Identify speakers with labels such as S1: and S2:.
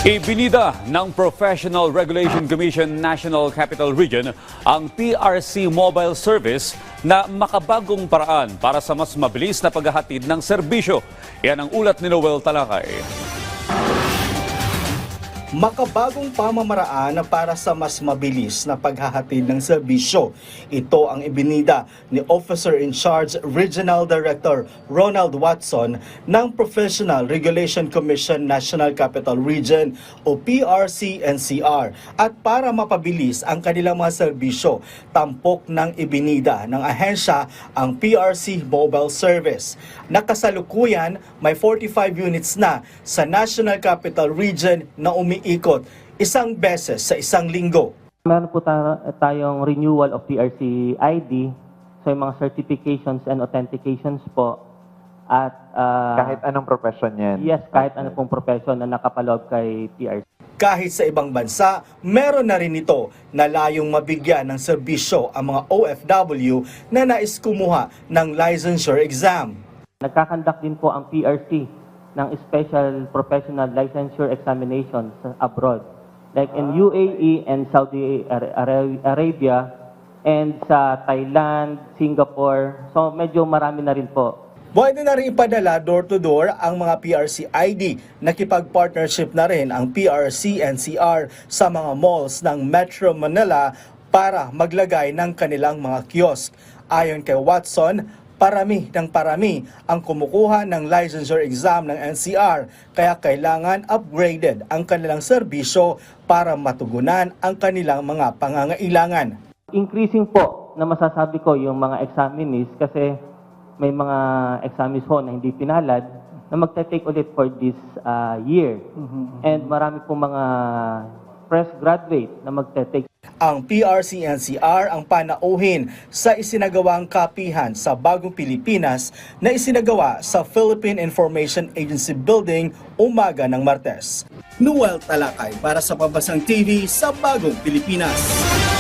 S1: Ibinida ng Professional Regulation Commission National Capital Region ang PRC Mobile Service na makabagong paraan para sa mas mabilis na paghahatid ng serbisyo. Yan ang ulat ni Noel Talakay.
S2: Makabagong pamamaraan para sa mas mabilis na paghahatid ng serbisyo. Ito ang ibinida ni Officer in Charge Regional Director Ronald Watson ng Professional Regulation Commission National Capital Region o PRC-NCR. At para mapabilis ang kanilang mga serbisyo, tampok ng ibinida ng ahensya ang PRC Mobile Service. Nakasalukuyan, may 45 units na sa National Capital Region na umiikot isang beses sa isang linggo.
S3: Meron po tayong renewal of PRC ID, so yung mga certifications and authentications po. At
S4: Kahit anong profession yan?
S3: yes, kahit ano pong profession na nakapaloob kay PRC.
S2: Kahit sa ibang bansa, meron na rin ito na layong mabigyan ng serbisyo ang mga OFW na nais kumuha ng licensure exam.
S3: Nagkakandak din po ang PRC ng Special Professional Licensure Examinations abroad. Like in UAE and Saudi Arabia and sa Thailand, Singapore. So medyo marami na rin po.
S2: Pwede na rin ipadala door-to-door ang mga PRC ID. Nakipag-partnership na rin ang PRC-NCR sa mga malls ng Metro Manila para maglagay ng kanilang mga kiosk. Ayon kay Watson, parami ang kumukuha ng licensure exam ng NCR, kaya kailangan upgraded ang kanilang serbisyo para matugunan ang kanilang mga pangangailangan.
S3: Increasing po na masasabi ko yung mga examinees kasi may mga examinees po na hindi pinalad na magte-take ulit for this year. And marami po mga fresh graduate na magte-take.
S2: Ang PRC-NCR ang panauhin sa isinagawang kapihan sa Bagong Pilipinas na isinagawa sa Philippine Information Agency Building umaga ng Martes. Noel Talakay para sa Pambansang TV sa Bagong Pilipinas.